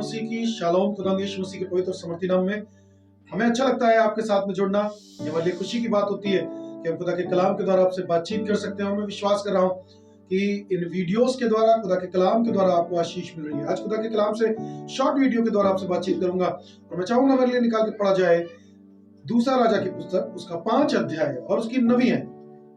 मसीह की शालोम। खुदा यीशु मसीह के पवित्र समर्थी नाम में हमें अच्छा लगता है आपके साथ में जुड़ना। ये हमारे लिए खुशी की बात होती है कि हम खुदा के कलाम के द्वारा आपसे बातचीत कर सकते हैं। मैं विश्वास कर रहा हूँ कि इन वीडियोस के द्वारा, खुदा के कलाम के द्वारा आपको आशीष मिल रही है। आज खुदा के कलाम से शॉर्ट वीडियो के द्वारा आपसे बातचीत करूंगा और मैं चाहूंगा मेरे लिए निकाल के पढ़ा जाए दूसरा राजा की पुस्तक, उसका 5 अध्याय और उसकी 9वीं है।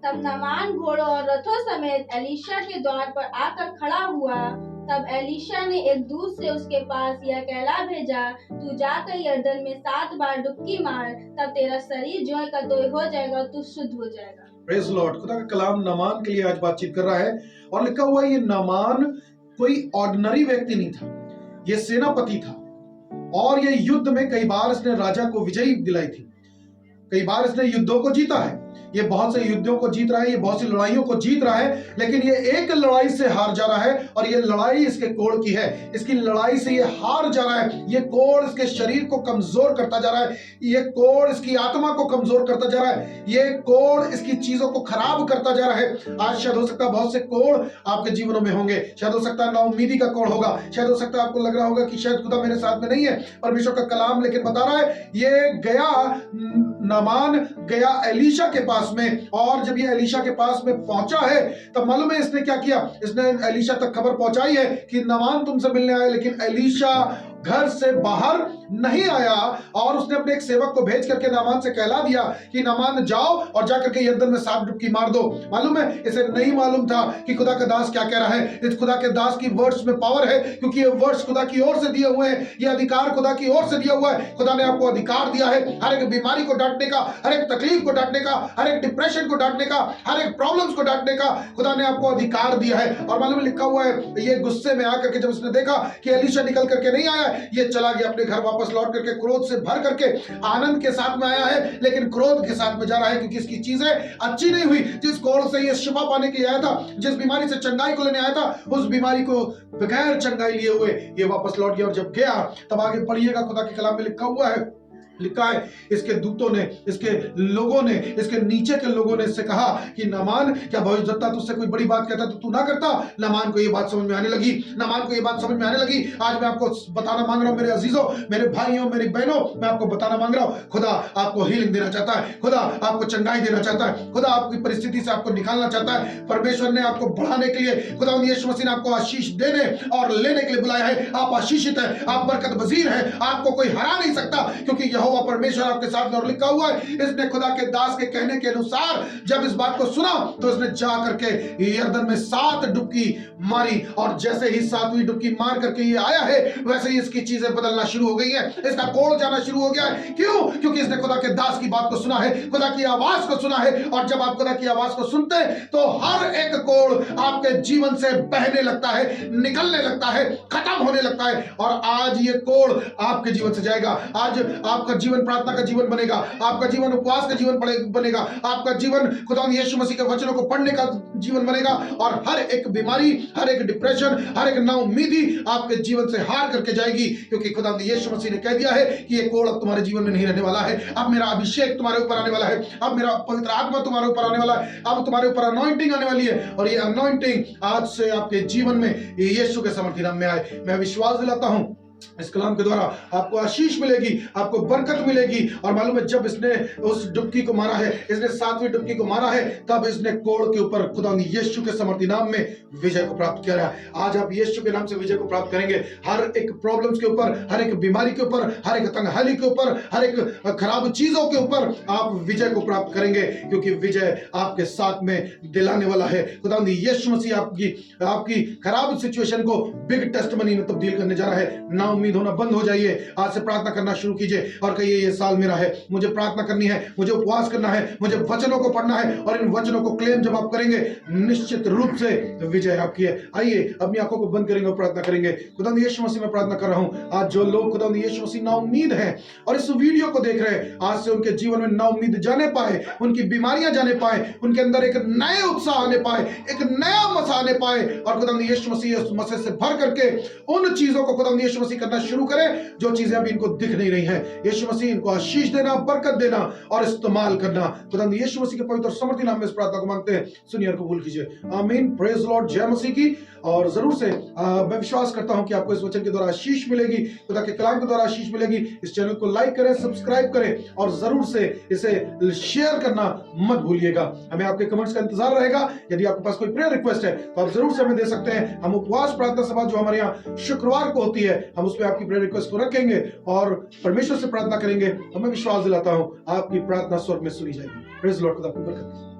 तब नामान घोड़ों और रथों समेत एलीशा के द्वार पर आकर खड़ा हुआ। तब एलीशा ने एक दूत से उसके पास यह कहला भेजा, तू जाकर यरदन में 7 बार डुबकी मार, तब तेरा शरीर ज्यों का त्यों हो जाएगा, तू शुद्ध हो जाएगा। Praise Lord. खुदा का कलाम नामान के लिए आज बातचीत कर रहा है और लिखा हुआ है ये नामान कोई ऑर्डिनरी व्यक्ति नहीं था, ये सेनापति था और ये युद्ध में कई बार इसने राजा को विजयी दिलाई थी, कई बार इसने युद्धों को जीता है। ये बहुत से युद्धों को जीत रहा है, ये बहुत सी लड़ाइयों को जीत रहा है, लेकिन ये एक लड़ाई से हार जा रहा है और ये लड़ाई इसके कोढ़ की है। इसकी लड़ाई से ये हार जा रहा है। ये कोढ़ इसके शरीर को कमजोर करता जा रहा है, ये कोढ़ इसकी आत्मा को कमजोर करता जा रहा है, ये कोढ़ इसकी चीजों को खराब करता जा रहा है। आज शायद हो सकता है बहुत से कोढ़ आपके जीवनों में होंगे, शायद हो सकता है नाउमीदी का कोढ़ होगा, शायद हो सकता है आपको लग रहा होगा कि शायद खुदा मेरे साथ में नहीं है। परमेश्वर का कलाम लेकिन बता रहा है, ये गया नामान गया एलीशा के पास में, और जब ये एलीशा के पास में पहुंचा है तब मालूम है इसने क्या किया। इसने एलीशा तक खबर पहुंचाई है कि नामान तुमसे मिलने आया, लेकिन एलीशा घर से बाहर नहीं आया और उसने अपने एक सेवक को भेज करके नामान से कहला दिया कि नामान जाओ और जाकर के यरदन में 7 डुबकी मार दो। मालूम है इसे नहीं मालूम था कि खुदा का दास क्या कह रहा है। इस खुदा के दास की वर्ड्स में पावर है, क्योंकि ये वर्ड्स खुदा की ओर से दिए हुए हैं, ये अधिकार खुदा की ओर से दिया हुआ है। खुदा ने आपको अधिकार दिया है हर एक बीमारी को डांटने का, हर एक तकलीफ को डांटने का, हर एक डिप्रेशन को डांटने का, हर एक प्रॉब्लम्स को डांटने का खुदा ने आपको अधिकार दिया है। और मालूम लिखा हुआ है, ये गुस्से में आकर के जब उसने देखा कि एलीशा निकल करके नहीं आया, ये चला गया अपने घर वापस लौट करके, क्रोध से भर करके, आनंद के साथ में आया है लेकिन क्रोध के साथ में जा रहा है, क्योंकि इसकी चीजें अच्छी नहीं हुई। जिस कोढ़ से ये शिफा पाने के लिए आया था, जिस बीमारी से चंगाई को लेने आया था, उस बीमारी को बगैर चंगाई लिए हुए ये वापस लौट गया। और जब गया तब आगे पढ़िएगा, खुदा के कलाम में लिखा हुआ है, लिखा है इसके दूतों ने, इसके लोगों ने, इसके नीचे के लोगों ने इससे कहा कि नामान क्या भविष्यद्वक्ता तुझसे कोई बड़ी बात कहता तो तू ना करता। नामान को ये बात समझ में आने लगी, नामान को ये बात समझ में आने लगी। आज मैं आपको बताना मांग रहा हूं मेरे अजीजों, मेरे भाइयों, मेरी बहनों, मैं आपको बताना मांग रहा हूं, खुदा आपको हीलिंग देना चाहता है, खुदा आपको चंगाई देना चाहता है, खुदा आपकी परिस्थिति से आपको निकालना चाहता है। परमेश्वर ने आपको बढ़ाने के लिए, खुदा यीशु मसीह ने आपको आशीष देने और लेने के लिए बुलाया है। आप आशीषित हैं, आप बरकत वजीर हैं, आपको कोई हरा नहीं सकता, क्योंकि यहोवा परमेश्वर आपके साथ में। और लिखा हुआ है, इसने खुदा के दास के कहने के अनुसार जब इस बात को सुना तो इसने जा करके यरदन में 7 डुबकी मारी, और जैसे ही 7वीं डुबकी मार करके ये आया है, वैसे ही इसकी चीजें बदलना शुरू हो गई हैं, इसका कोढ़ जाना शुरू हो गया है। क्यों? क्योंकि इसने खुदा के दास की बात को सुना है, खुदा की आवाज को सुना है। और जब आप खुदा की आवाज को सुनते हैं तो हर एक कोढ़ आपके जीवन से बहने लगता है, निकलने लगता है, खत्म होने लगता है। और आज ये कोढ़ आपके जीवन से जाएगा। आज आपका जीवन प्रार्थना का जीवन बनेगा, आपका जीवन उपवास का जीवन बनेगा, आपका जीवन खुदा यीशु मसीह के वचनों को पढ़ने का जीवन बनेगा, और हर एक बीमारी, हर एक डिप्रेशन, हर एक नाउमीदी आपके जीवन से हार करके जाएगी, क्योंकि खुदा यीशु मसीह ने कह दिया है कि ये कोढ़ अब तुम्हारे जीवन में नहीं रहने वाला है। अब मेरा अभिषेक तुम्हारे ऊपर आने वाला है, अब मेरा पवित्र आत्मा तुम्हारे ऊपर आने वाला है, अब तुम्हारे ऊपर अनॉइंटिंग आने वाली है। और ये अनॉइंटिंग आज से आपके जीवन में यीशु के सामर्थी नाम में आए। मैं विश्वास दिलाता हूं इस कलाम के द्वारा आपको आशीष मिलेगी, आपको बरकत मिलेगी। और मालूम है जब इसने उस डुबकी को मारा है, इसने 7वीं डुबकी को मारा है, तब इसने कोढ़ के ऊपर खुदा यीशु के समर्थी नाम में विजय को प्राप्त किया है। आज आप यीशु के नाम से विजय को प्राप्त करेंगे। हर एक प्रॉब्लम्स के ऊपर, हर एक बीमारी के ऊपर, हर एक तंगहाली के ऊपर, हर एक खराब चीजों के ऊपर आप विजय को प्राप्त करेंगे, क्योंकि विजय आपके साथ में दिलाने वाला है। खुदा यीशु मसीह आपकी खराब सिचुएशन को बिग टेस्टमनी में तब्दील करने जा रहा है। उम्मीद होना बंद हो जाइए, आज से प्रार्थना करना शुरू कीजिए और कहिए ये साल मेरा है, मुझे प्रार्थना करनी है, मुझे उपवास करना है, मुझे वचनों को पढ़ना है। और इन वचनों को क्लेम जब आप करेंगे, निश्चित रूप से विजय आपकी है। आइए अपनी आंखों को बंद करेंगे और प्रार्थना करेंगे। खुदा यीशु मसीह में प्रार्थना कर रहा हूं, आज जो लोग खुदा यीशु मसीह नाउम्मीद हैं और इस वीडियो को देख रहे हैं, आज से उनके जीवन में नाउम्मीद जाने पाए, उनकी बीमारियां जाने पाए, उनके अंदर एक नए उत्साह आने पाए, एक नया मसा आने पाए, और खुदा यीशु मसीह से भर करके उन चीजों को खुदा यीशु मसीह मसीह करना शुरू करें जो चीजें अभी इनको दिख नहीं रही हैं। यीशु मसीह इनको आशीष देना, बरकत देना और इस्तेमाल करना। खुदावंद यीशु मसीह के पवित्र और समर्थी नाम में इस प्रार्थना को मांगते हैं, सुनिए और कबूल कीजिए। आमीन। Praise Lord. जय मसीह की। और जरूर से मैं विश्वास करता हूं कि आपको इस वचन के द्वारा आशीष मिलेगी, खुदा के कलाम के द्वारा आशीष मिलेगी। इस चैनल को लाइक करें, सब्सक्राइब करें और जरूर से इसे शेयर करना मत भूलिएगा। हमें आपके कमेंट्स का इंतजार रहेगा। यदि आपके पास कोई प्रेयर रिक्वेस्ट है तो आप जरूर से हमें दे सकते हैं। हम उपवास प्रार्थना सभा जो हमारे यहाँ शुक्रवार को होती है, हम उस पर आपकी प्रेयर रिक्वेस्ट को रखेंगे और परमेश्वर से प्रार्थना करेंगे। मैं विश्वास दिलाता हूं आपकी प्रार्थना स्वर्ग में सुनी जाएगी। Praise Lord. खुदा आपको बरकत दे।